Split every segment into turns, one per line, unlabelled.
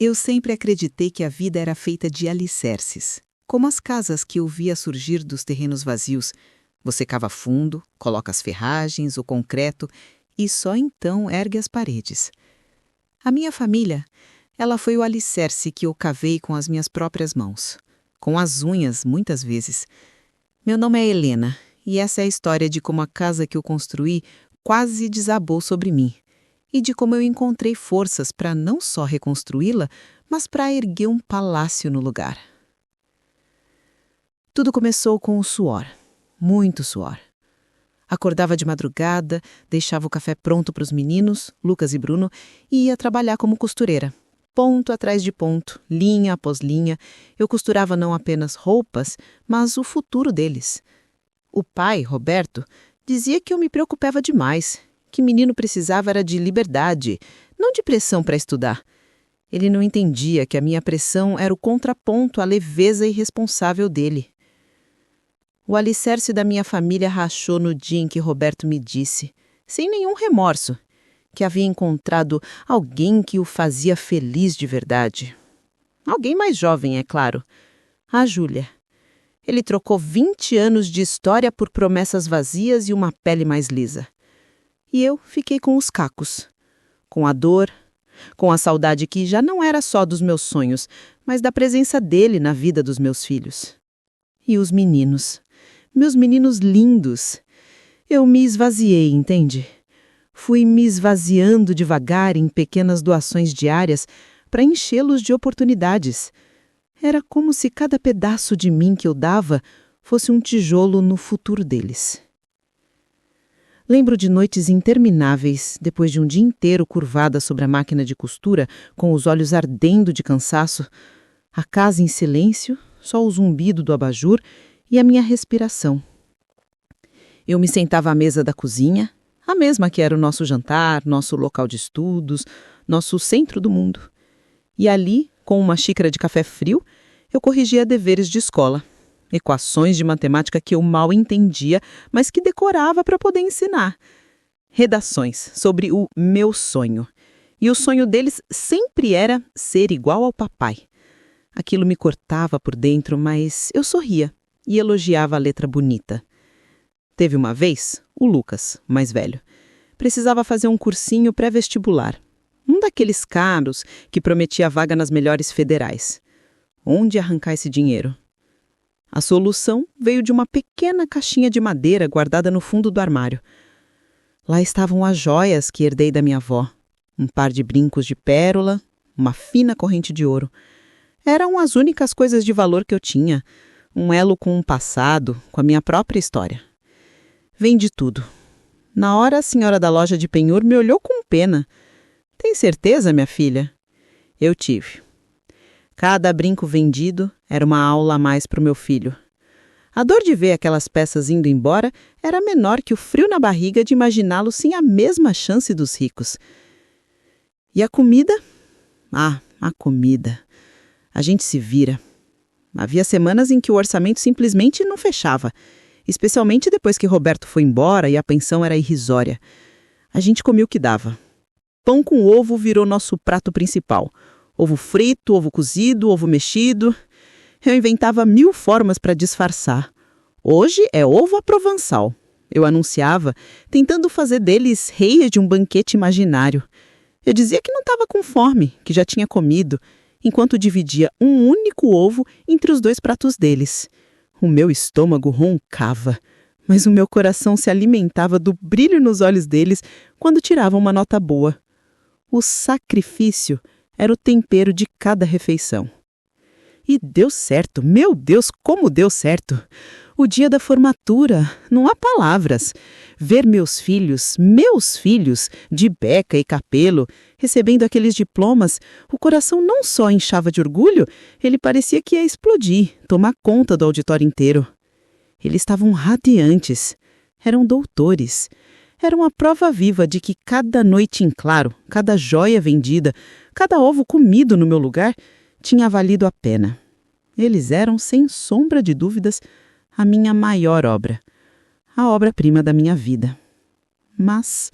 Eu sempre acreditei que a vida era feita de alicerces, como as casas que eu via surgir dos terrenos vazios. Você cava fundo, coloca as ferragens, o concreto e só então ergue as paredes. A minha família, ela foi o alicerce que eu cavei com as minhas próprias mãos, com as unhas, muitas vezes. Meu nome é Helena e essa é a história de como a casa que eu construí quase desabou sobre mim e de como eu encontrei forças para não só reconstruí-la, mas para erguer um palácio no lugar. Tudo começou com o suor, muito suor. Acordava de madrugada, deixava o café pronto para os meninos, Lucas e Bruno, e ia trabalhar como costureira. Ponto atrás de ponto, linha após linha, eu costurava não apenas roupas, mas o futuro deles. O pai, Roberto, dizia que eu me preocupava demais, que menino precisava era de liberdade, não de pressão para estudar. Ele não entendia que a minha pressão era o contraponto à leveza irresponsável dele. O alicerce da minha família rachou no dia em que Roberto me disse, sem nenhum remorso, que havia encontrado alguém que o fazia feliz de verdade. Alguém mais jovem, é claro. A Júlia. Ele trocou 20 anos de história por promessas vazias e uma pele mais lisa. E eu fiquei com os cacos, com a dor, com a saudade que já não era só dos meus sonhos, mas da presença dele na vida dos meus filhos. E os meninos, meus meninos lindos. Eu me esvaziei, entende? Fui me esvaziando devagar em pequenas doações diárias para enchê-los de oportunidades. Era como se cada pedaço de mim que eu dava fosse um tijolo no futuro deles. Lembro de noites intermináveis, depois de um dia inteiro curvada sobre a máquina de costura, com os olhos ardendo de cansaço, a casa em silêncio, só o zumbido do abajur e a minha respiração. Eu me sentava à mesa da cozinha, a mesma que era o nosso jantar, nosso local de estudos, nosso centro do mundo. E ali, com uma xícara de café frio, eu corrigia deveres de escola. Equações de matemática que eu mal entendia, mas que decorava para poder ensinar. Redações sobre o meu sonho. E o sonho deles sempre era ser igual ao papai. Aquilo me cortava por dentro, mas eu sorria e elogiava a letra bonita. Teve uma vez, o Lucas, mais velho, precisava fazer um cursinho pré-vestibular. Um daqueles caros que prometia vaga nas melhores federais. Onde arrancar esse dinheiro? A solução veio de uma pequena caixinha de madeira guardada no fundo do armário. Lá estavam as joias que herdei da minha avó. Um par de brincos de pérola, uma fina corrente de ouro. Eram as únicas coisas de valor que eu tinha. Um elo com um passado, com a minha própria história. Vendi tudo. Na hora, a senhora da loja de penhor me olhou com pena. Tem certeza, minha filha? Eu tive. Cada brinco vendido era uma aula a mais para o meu filho. A dor de ver aquelas peças indo embora era menor que o frio na barriga de imaginá-lo sem a mesma chance dos ricos. E a comida? Ah, a comida. A gente se vira. Havia semanas em que o orçamento simplesmente não fechava, especialmente depois que Roberto foi embora e a pensão era irrisória. A gente comia o que dava. Pão com ovo virou nosso prato principal. Ovo frito, ovo cozido, ovo mexido. Eu inventava 1000 formas para disfarçar. Hoje é ovo à provençal. Eu anunciava, tentando fazer deles reis de um banquete imaginário. Eu dizia que não estava com fome, que já tinha comido, enquanto dividia um único ovo entre os 2 pratos deles. O meu estômago roncava, mas o meu coração se alimentava do brilho nos olhos deles quando tiravam uma nota boa. O sacrifício era o tempero de cada refeição. E deu certo, meu Deus, como deu certo! O dia da formatura, não há palavras. Ver meus filhos, de beca e capelo, recebendo aqueles diplomas, o coração não só inchava de orgulho, ele parecia que ia explodir, tomar conta do auditório inteiro. Eles estavam radiantes, eram doutores. Eram a prova viva de que cada noite em claro, cada joia vendida, cada ovo comido no meu lugar, tinha valido a pena. Eles eram, sem sombra de dúvidas, a minha maior obra, a obra-prima da minha vida. Mas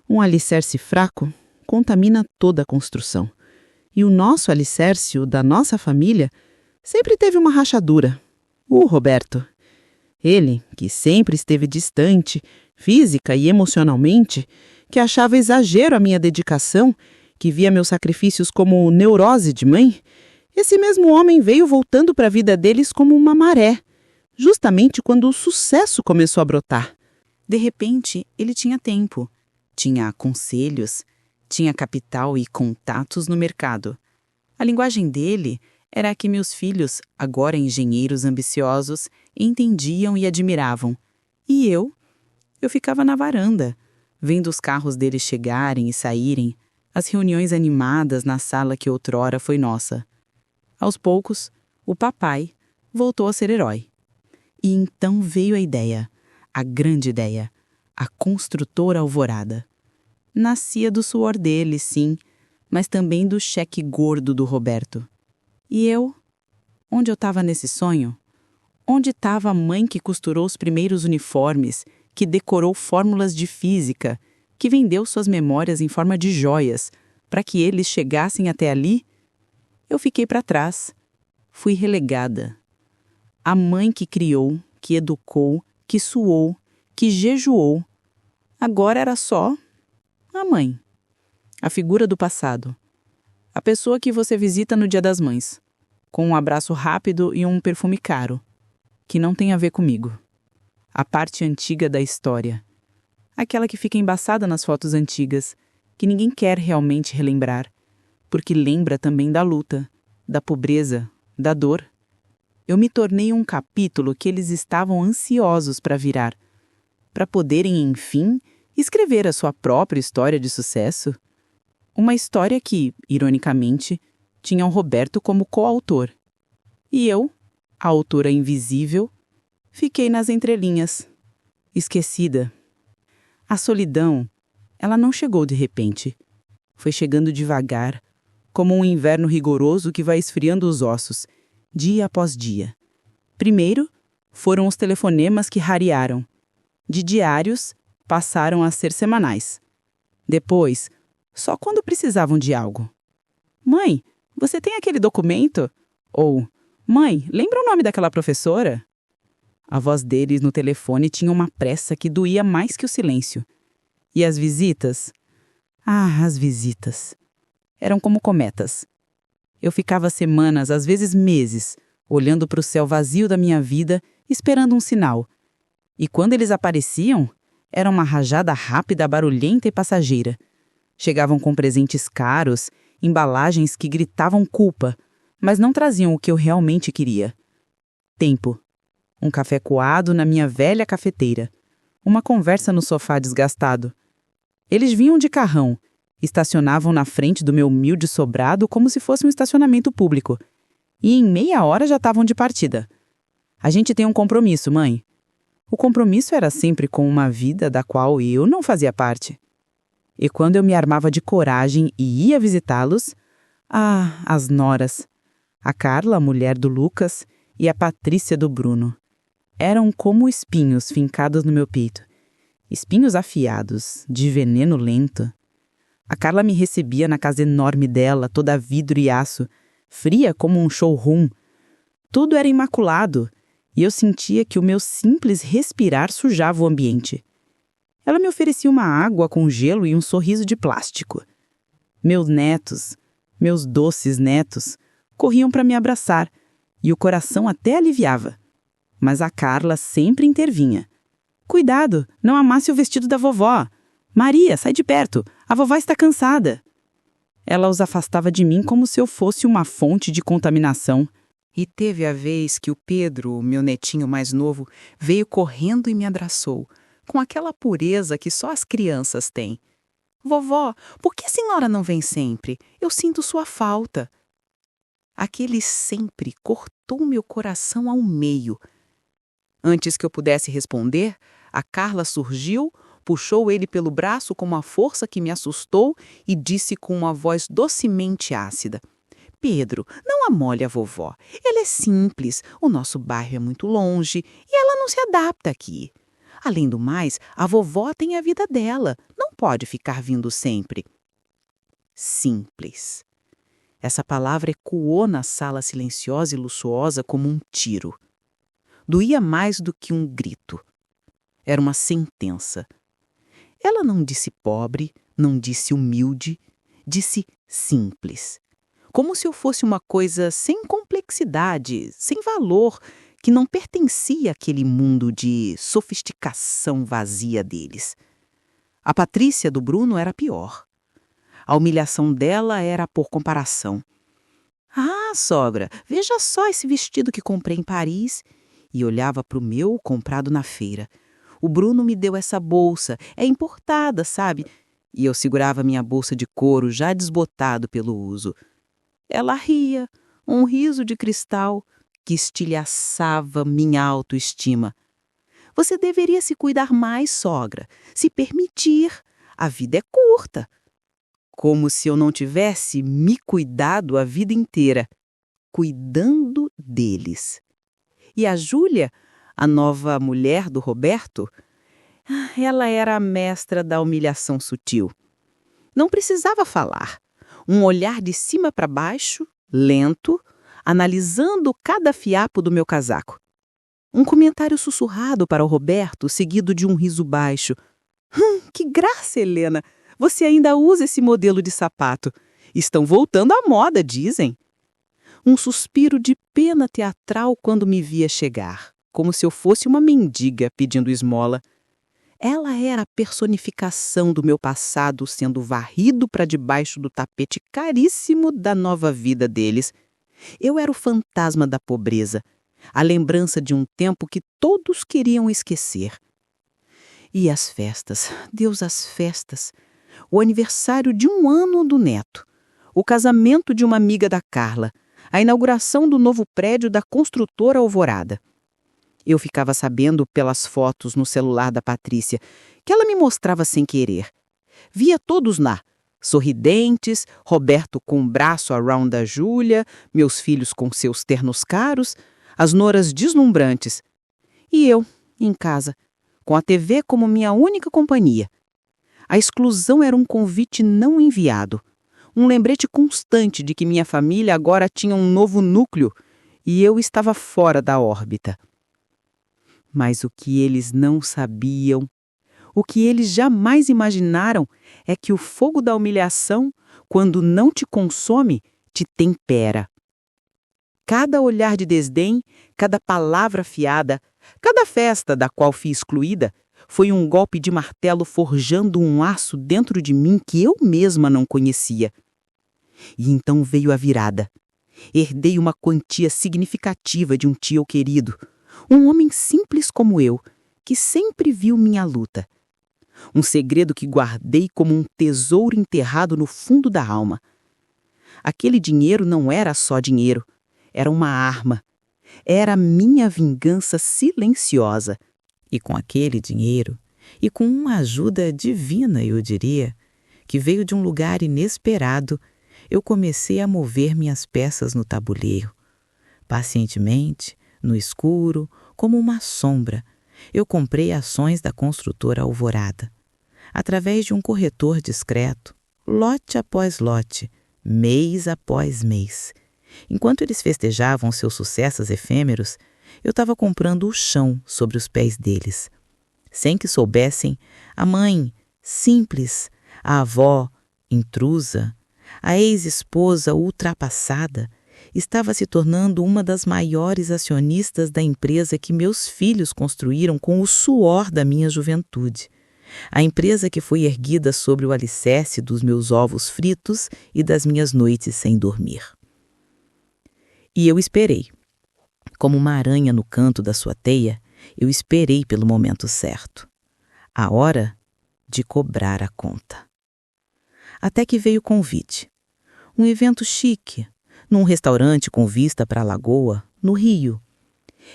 um alicerce fraco contamina toda a construção. E o nosso alicerce, o da nossa família, sempre teve uma rachadura. O Roberto. Ele, que sempre esteve distante, física e emocionalmente, que achava exagero a minha dedicação, que via meus sacrifícios como neurose de mãe, esse mesmo homem veio voltando para a vida deles como uma maré, justamente quando o sucesso começou a brotar.
De repente, ele tinha tempo, tinha conselhos, tinha capital e contatos no mercado. A linguagem dele era a que meus filhos, agora engenheiros ambiciosos, entendiam e admiravam. E eu ficava na varanda, vendo os carros deles chegarem e saírem, as reuniões animadas na sala que outrora foi nossa. Aos poucos, o papai voltou a ser herói. E então veio a ideia, a grande ideia, a construtora alvorada. Nascia do suor dele, sim, mas também do cheque gordo do Roberto. E eu? Onde eu estava nesse sonho? Onde estava a mãe que costurou os primeiros uniformes, que decorou fórmulas de física, que vendeu suas memórias em forma de joias, para que eles chegassem até ali? Eu fiquei para trás. Fui relegada. A mãe que criou, que educou, que suou, que jejuou. Agora era só a mãe. A figura do passado. A pessoa que você visita no Dia das Mães, com um abraço rápido e um perfume caro, que não tem a ver comigo. A parte antiga da história. Aquela que fica embaçada nas fotos antigas, que ninguém quer realmente relembrar, porque lembra também da luta, da pobreza, da dor. Eu me tornei um capítulo que eles estavam ansiosos para virar, para poderem, enfim, escrever a sua própria história de sucesso. Uma história que, ironicamente, tinha o Roberto como coautor. E eu, a autora invisível, fiquei nas entrelinhas, esquecida. A solidão, ela não chegou de repente. Foi chegando devagar, como um inverno rigoroso que vai esfriando os ossos, dia após dia. Primeiro, foram os telefonemas que rarearam. De diários, passaram a ser semanais. Depois, só quando precisavam de algo. Mãe, você tem aquele documento? Ou, mãe, lembra o nome daquela professora? A voz deles no telefone tinha uma pressa que doía mais que o silêncio. E as visitas? Ah, as visitas. Eram como cometas. Eu ficava semanas, às vezes meses, olhando para o céu vazio da minha vida, esperando um sinal. E quando eles apareciam, era uma rajada rápida, barulhenta e passageira. Chegavam com presentes caros, embalagens que gritavam culpa, mas não traziam o que eu realmente queria. Tempo. Um café coado na minha velha cafeteira. Uma conversa no sofá desgastado. Eles vinham de carrão, estacionavam na frente do meu humilde sobrado como se fosse um estacionamento público. E em meia hora já estavam de partida. A gente tem um compromisso, mãe. O compromisso era sempre com uma vida da qual eu não fazia parte. E quando eu me armava de coragem e ia visitá-los, as noras. A Carla, a mulher do Lucas, e a Patrícia do Bruno. Eram como espinhos fincados no meu peito. Espinhos afiados, de veneno lento. A Carla me recebia na casa enorme dela, toda vidro e aço, fria como um showroom. Tudo era imaculado, e eu sentia que o meu simples respirar sujava o ambiente. Ela me oferecia uma água com gelo e um sorriso de plástico. Meus netos, meus doces netos, corriam para me abraçar, e o coração até aliviava. Mas a Carla sempre intervinha. Cuidado, não amasse o vestido da vovó. Maria, sai de perto, a vovó está cansada. Ela os afastava de mim como se eu fosse uma fonte de contaminação. E teve a vez que o Pedro, meu netinho mais novo, veio correndo e me abraçou, com aquela pureza que só as crianças têm. Vovó, por que a senhora não vem sempre? Eu sinto sua falta. Aquele sempre cortou meu coração ao meio. Antes que eu pudesse responder, a Carla surgiu, puxou ele pelo braço com uma força que me assustou e disse com uma voz docemente ácida: Pedro, não amole a vovó. Ela é simples, o nosso bairro é muito longe e ela não se adapta aqui. Além do mais, a vovó tem a vida dela, não pode ficar vindo sempre. Simples. Essa palavra ecoou na sala silenciosa e luxuosa como um tiro. Doía mais do que um grito. Era uma sentença. Ela não disse pobre, não disse humilde, disse simples. Como se eu fosse uma coisa sem complexidade, sem valor, que não pertencia àquele mundo de sofisticação vazia deles. A Patrícia do Bruno era pior. A humilhação dela era por comparação. Ah, sogra, veja só esse vestido que comprei em Paris. E olhava para o meu comprado na feira. O Bruno me deu essa bolsa, é importada, sabe? E eu segurava minha bolsa de couro já desbotado pelo uso. Ela ria, um riso de cristal que estilhaçava minha autoestima. Você deveria se cuidar mais, sogra, se permitir. A vida é curta. Como se eu não tivesse me cuidado a vida inteira, cuidando deles. E a Júlia, a nova mulher do Roberto, ela era a mestra da humilhação sutil. Não precisava falar. Um olhar de cima para baixo, lento, analisando cada fiapo do meu casaco. Um comentário sussurrado para o Roberto, seguido de um riso baixo. Que graça, Helena! Você ainda usa esse modelo de sapato. Estão voltando à moda, dizem. Um suspiro de pena teatral quando me via chegar, como se eu fosse uma mendiga pedindo esmola. Ela era a personificação do meu passado sendo varrido para debaixo do tapete caríssimo da nova vida deles. Eu era o fantasma da pobreza, a lembrança de um tempo que todos queriam esquecer. E as festas, Deus, as festas. O aniversário de 1 ano do neto, o casamento de uma amiga da Carla, a inauguração do novo prédio da construtora Alvorada. Eu ficava sabendo pelas fotos no celular da Patrícia, que ela me mostrava sem querer. Via todos lá, sorridentes, Roberto com o braço around da Júlia, meus filhos com seus ternos caros, as noras deslumbrantes. E eu, em casa, com a TV como minha única companhia. A exclusão era um convite não enviado, um lembrete constante de que minha família agora tinha um novo núcleo e eu estava fora da órbita. Mas o que eles não sabiam, o que eles jamais imaginaram é que o fogo da humilhação, quando não te consome, te tempera. Cada olhar de desdém, cada palavra afiada, cada festa da qual fui excluída, foi um golpe de martelo forjando um aço dentro de mim que eu mesma não conhecia. E então veio a virada. Herdei uma quantia significativa de um tio querido, um homem simples como eu, que sempre viu minha luta. Um segredo que guardei como um tesouro enterrado no fundo da alma. Aquele dinheiro não era só dinheiro, era uma arma. Era minha vingança silenciosa. E com aquele dinheiro, e com uma ajuda divina, eu diria, que veio de um lugar inesperado, eu comecei a mover minhas peças no tabuleiro. Pacientemente, no escuro, como uma sombra, eu comprei ações da construtora Alvorada. Através de um corretor discreto, lote após lote, mês após mês. Enquanto eles festejavam seus sucessos efêmeros, eu estava comprando o chão sobre os pés deles. Sem que soubessem, a mãe, simples, a avó, intrusa, a ex-esposa ultrapassada, estava se tornando uma das maiores acionistas da empresa que meus filhos construíram com o suor da minha juventude. A empresa que foi erguida sobre o alicerce dos meus ovos fritos e das minhas noites sem dormir. E eu esperei. Como uma aranha no canto da sua teia, eu esperei pelo momento certo. A hora de cobrar a conta. Até que veio o convite. Um evento chique, num restaurante com vista para a lagoa, no Rio.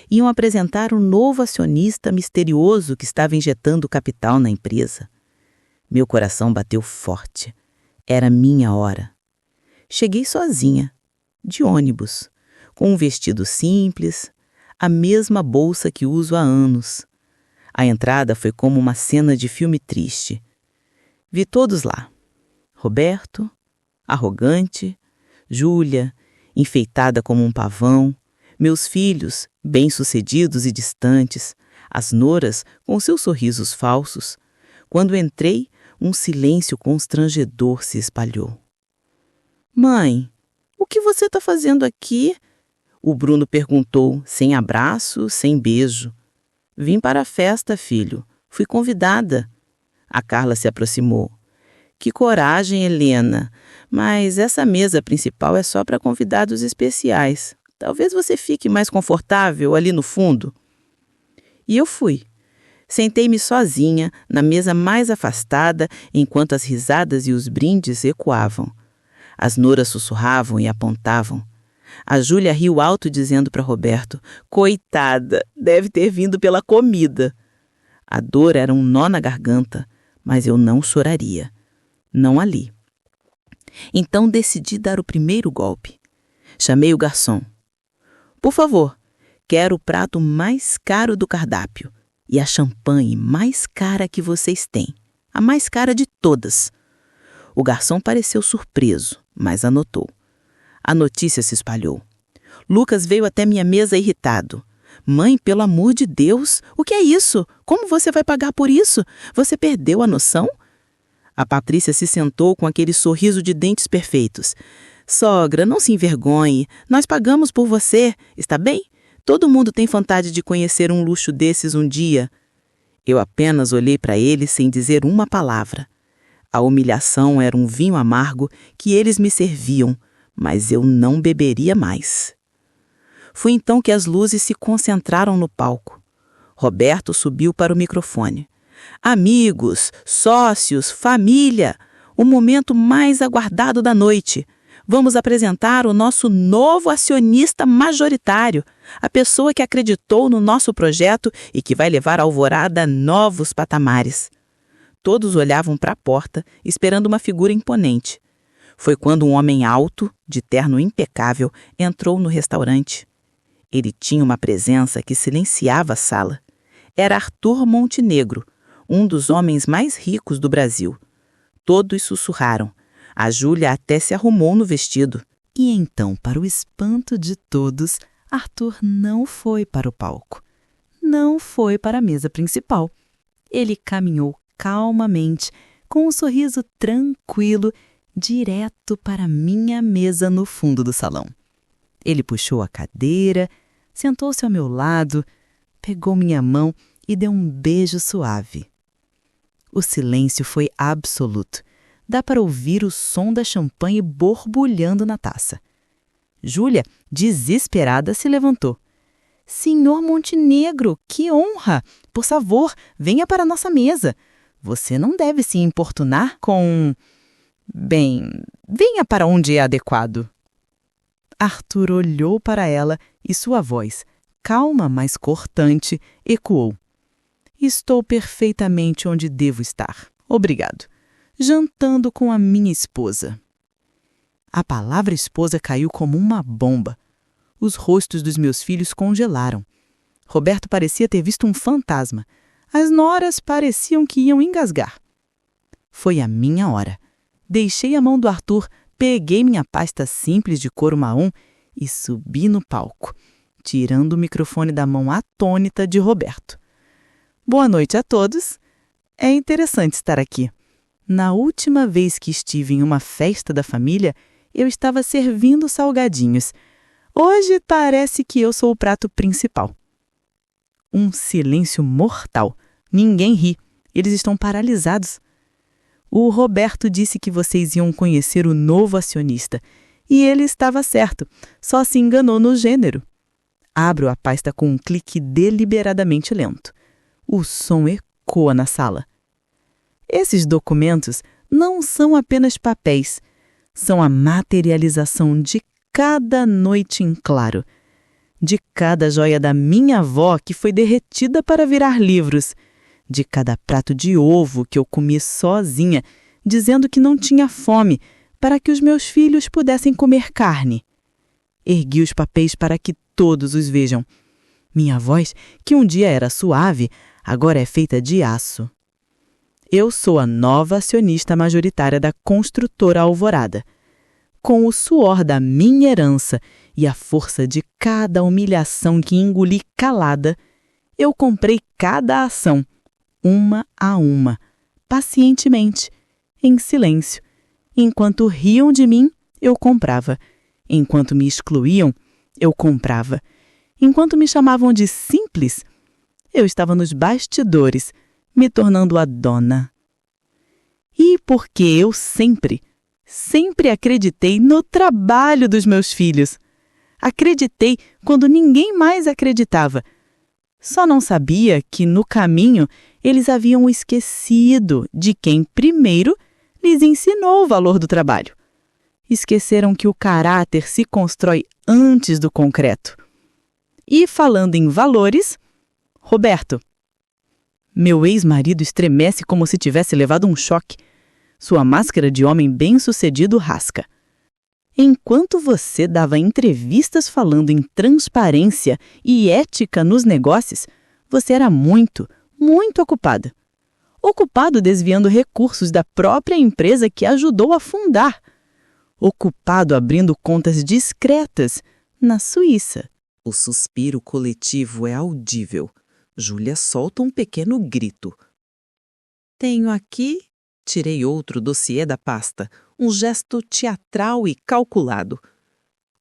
Iam apresentar um novo acionista misterioso que estava injetando capital na empresa. Meu coração bateu forte. Era minha hora. Cheguei sozinha, de ônibus, com um vestido simples, a mesma bolsa que uso há anos. A entrada foi como uma cena de filme triste. Vi todos lá. Roberto, arrogante, Júlia, enfeitada como um pavão, meus filhos, bem-sucedidos e distantes, as noras com seus sorrisos falsos. Quando entrei, um silêncio constrangedor se espalhou. Mãe, o que você está fazendo aqui? O Bruno perguntou, sem abraço, sem beijo. Vim para a festa, filho. Fui convidada. A Carla se aproximou. Que coragem, Helena. Mas essa mesa principal é só para convidados especiais. Talvez você fique mais confortável ali no fundo. E eu fui. Sentei-me sozinha, na mesa mais afastada, enquanto as risadas e os brindes ecoavam. As noras sussurravam e apontavam. A Júlia riu alto dizendo para Roberto, coitada, deve ter vindo pela comida. A dor era um nó na garganta, mas eu não choraria. Não ali. Então decidi dar o primeiro golpe. Chamei o garçom. Por favor, quero o prato mais caro do cardápio e a champanhe mais cara que vocês têm. A mais cara de todas. O garçom pareceu surpreso, mas anotou. A notícia se espalhou. Lucas veio até minha mesa irritado. Mãe, pelo amor de Deus, o que é isso? Como você vai pagar por isso? Você perdeu a noção? A Patrícia se sentou com aquele sorriso de dentes perfeitos. Sogra, não se envergonhe. Nós pagamos por você, está bem? Todo mundo tem vontade de conhecer um luxo desses um dia. Eu apenas olhei para ele sem dizer uma palavra. A humilhação era um vinho amargo que eles me serviam, mas eu não beberia mais. Foi então que as luzes se concentraram no palco. Roberto subiu para o microfone. Amigos, sócios, família, o momento mais aguardado da noite. Vamos apresentar o nosso novo acionista majoritário, a pessoa que acreditou no nosso projeto e que vai levar a Alvorada a novos patamares. Todos olhavam para a porta, esperando uma figura imponente. Foi quando um homem alto, de terno impecável, entrou no restaurante. Ele tinha uma presença que silenciava a sala. Era Arthur Montenegro, um dos homens mais ricos do Brasil. Todos sussurraram. A Júlia até se arrumou no vestido.
E então, para o espanto de todos, Arthur não foi para o palco. Não foi para a mesa principal. Ele caminhou calmamente, com um sorriso tranquilo, direto para minha mesa no fundo do salão. Ele puxou a cadeira, sentou-se ao meu lado, pegou minha mão e deu um beijo suave. O silêncio foi absoluto. Dá para ouvir o som da champanhe borbulhando na taça. Júlia, desesperada, se levantou. Senhor Montenegro, que honra! Por favor, venha para a nossa mesa. Você não deve se importunar com... Bem, venha para onde é adequado. Arthur olhou para ela e sua voz, calma, mas cortante, ecoou. Estou perfeitamente onde devo estar. Obrigado. Jantando com a minha esposa. A palavra esposa caiu como uma bomba. Os rostos dos meus filhos congelaram. Roberto parecia ter visto um fantasma. As noras pareciam que iam engasgar. Foi a minha hora. Deixei a mão do Arthur, peguei minha pasta simples de couro marrom e subi no palco, tirando o microfone da mão atônita de Roberto. Boa noite a todos. É interessante estar aqui. Na última vez que estive em uma festa da família, eu estava servindo salgadinhos. Hoje parece que eu sou o prato principal. Um silêncio mortal. Ninguém ri. Eles estão paralisados. O Roberto disse que vocês iam conhecer o novo acionista. E ele estava certo. Só se enganou no gênero. Abro a pasta com um clique deliberadamente lento. O som ecoa na sala. Esses documentos não são apenas papéis. São a materialização de cada noite em claro. De cada joia da minha avó que foi derretida para virar livros. De cada prato de ovo que eu comi sozinha, dizendo que não tinha fome, para que os meus filhos pudessem comer carne. Ergui os papéis para que todos os vejam. Minha voz, que um dia era suave, agora é feita de aço. Eu sou a nova acionista majoritária da construtora Alvorada.
com o suor da minha herança e a força de cada humilhação que engoli calada, eu comprei cada ação, uma a uma, pacientemente, em silêncio. Enquanto riam de mim, eu comprava. Enquanto me excluíam, eu comprava. Enquanto me chamavam de simples, eu estava nos bastidores, me tornando a dona. E porque eu sempre acreditei no trabalho dos meus filhos. Acreditei quando ninguém mais acreditava. Só não sabia que, no caminho, eles haviam esquecido de quem primeiro lhes ensinou o valor do trabalho. Esqueceram que o caráter se constrói antes do concreto. E, falando em valores, Roberto. Meu ex-marido estremece como se tivesse levado um choque. Sua máscara de homem bem-sucedido rasga. Enquanto você dava entrevistas falando em transparência e ética nos negócios, você era muito ocupada. Ocupado desviando recursos da própria empresa que ajudou a fundar. Ocupado abrindo contas discretas na Suíça.
O suspiro coletivo é audível. Júlia solta um pequeno grito. Tenho aqui... Tirei outro dossiê da pasta, um gesto teatral e calculado.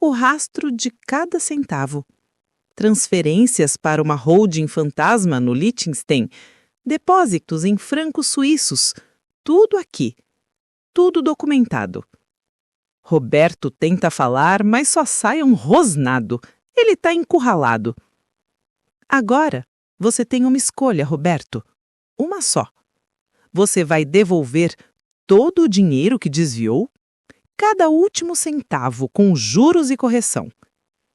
O rastro de cada centavo. Transferências para uma holding fantasma no Liechtenstein, depósitos em francos suíços, tudo aqui. Tudo documentado. Roberto tenta falar, mas só sai um rosnado. Ele está encurralado. Agora, você tem uma escolha, Roberto. Uma só. Você vai devolver todo o dinheiro que desviou? Cada último centavo, com juros e correção.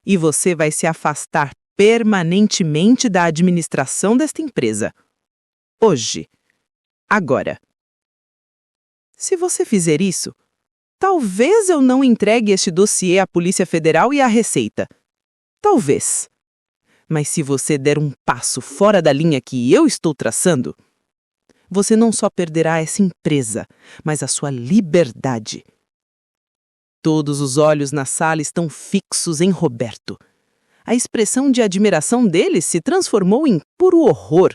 E você vai se afastar permanentemente da administração desta empresa. Hoje. Agora. Se você fizer isso, talvez eu não entregue este dossiê à Polícia Federal e à Receita. Talvez. Mas se você der um passo fora da linha que eu estou traçando, você não só perderá essa empresa, mas a sua liberdade. Todos os olhos na sala estão fixos em Roberto. A expressão de admiração deles se transformou em puro horror.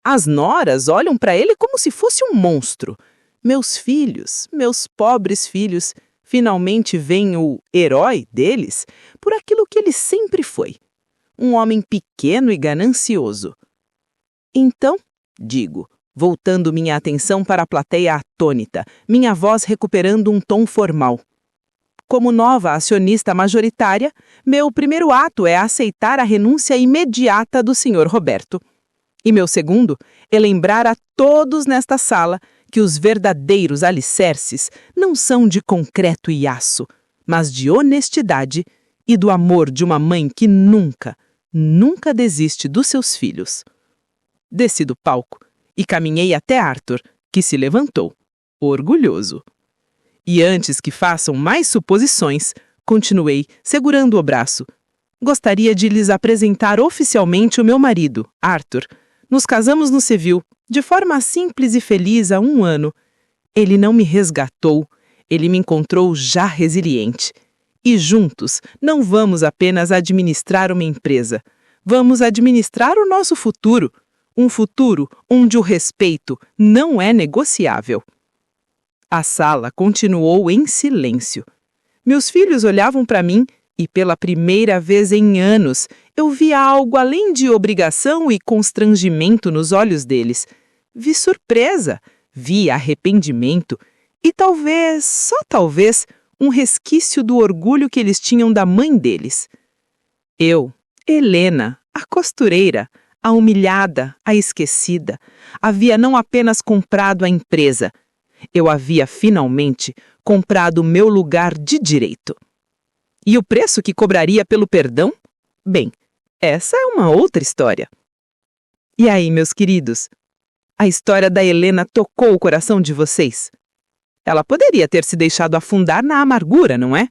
As noras olham para ele como se fosse um monstro. Meus filhos, meus pobres filhos, finalmente veem o herói deles por aquilo que ele sempre foi. Um homem pequeno e ganancioso. Então, digo, voltando minha atenção para a plateia atônita, minha voz recuperando um tom formal. Como nova acionista majoritária, meu primeiro ato é aceitar a renúncia imediata do Sr. Roberto. E meu segundo é lembrar a todos nesta sala que os verdadeiros alicerces não são de concreto e aço, mas de honestidade e do amor de uma mãe que nunca desiste dos seus filhos. Desci do palco e caminhei até Arthur, que se levantou, orgulhoso. E antes que façam mais suposições, continuei, segurando o braço. Gostaria de lhes apresentar oficialmente o meu marido, Arthur. Nos casamos no civil, de forma simples e feliz há 1 ano. Ele não me resgatou, ele me encontrou já resiliente. E juntos, não vamos apenas administrar uma empresa, vamos administrar o nosso futuro. Um futuro onde o respeito não é negociável. A sala continuou em silêncio. Meus filhos olhavam para mim e, pela primeira vez em anos, eu via algo além de obrigação e constrangimento nos olhos deles. Vi surpresa, vi arrependimento e talvez, só talvez, um resquício do orgulho que eles tinham da mãe deles. Eu, Helena, a costureira, a humilhada, a esquecida, havia não apenas comprado a empresa, eu havia finalmente comprado o meu lugar de direito. E o preço que cobraria pelo perdão? Bem, essa é uma outra história. E aí, meus queridos? A história da Helena tocou o coração de vocês? Ela poderia ter se deixado afundar na amargura, não é?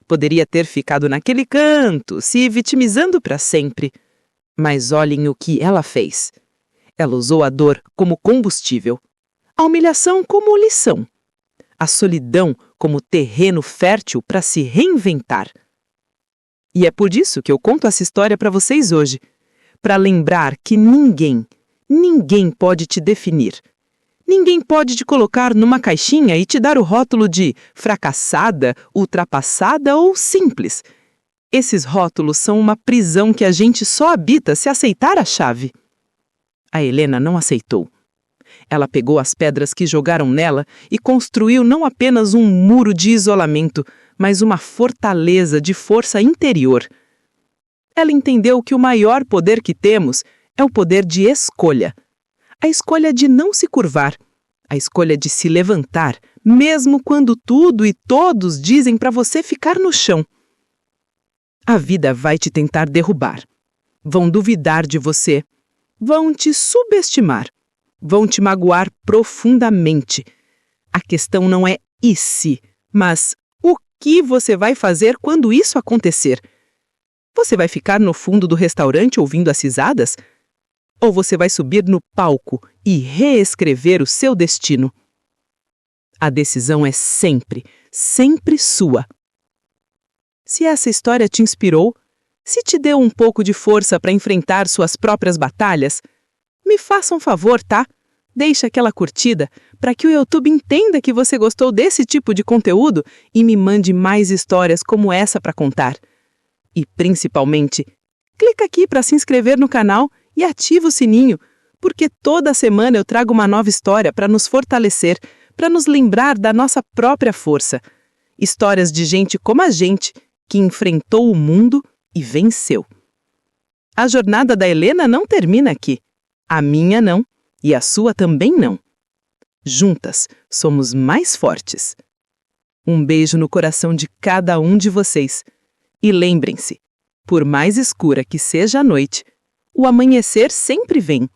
Poderia ter ficado naquele canto, se vitimizando para sempre. Mas olhem o que ela fez. Ela usou a dor como combustível, a humilhação como lição, a solidão como terreno fértil para se reinventar. E é por isso que eu conto essa história para vocês hoje, para lembrar que ninguém pode te definir. Ninguém pode te colocar numa caixinha e te dar o rótulo de fracassada, ultrapassada ou simples. Esses rótulos são uma prisão que a gente só habita se aceitar a chave. A Helena não aceitou. Ela pegou as pedras que jogaram nela e construiu não apenas um muro de isolamento, mas uma fortaleza de força interior. Ela entendeu que o maior poder que temos é o poder de escolha. A escolha de não se curvar, a escolha de se levantar, mesmo quando tudo e todos dizem para você ficar no chão. A vida vai te tentar derrubar. Vão duvidar de você. Vão te subestimar. Vão te magoar profundamente. A questão não é e se, mas o que você vai fazer quando isso acontecer? Você vai ficar no fundo do restaurante ouvindo as risadas? Ou você vai subir no palco e reescrever o seu destino? A decisão é sempre, sempre sua. Se essa história te inspirou, se te deu um pouco de força para enfrentar suas próprias batalhas, me faça um favor, tá? Deixe aquela curtida para que o YouTube entenda que você gostou desse tipo de conteúdo e me mande mais histórias como essa para contar. E, principalmente, clica aqui para se inscrever no canal e ativa o sininho, porque toda semana eu trago uma nova história para nos fortalecer, para nos lembrar da nossa própria força. Histórias de gente como a gente, que enfrentou o mundo e venceu. A jornada da Helena não termina aqui. A minha não, e a sua também não. Juntas, somos mais fortes. Um beijo no coração de cada um de vocês. E lembrem-se, por mais escura que seja a noite, o amanhecer sempre vem.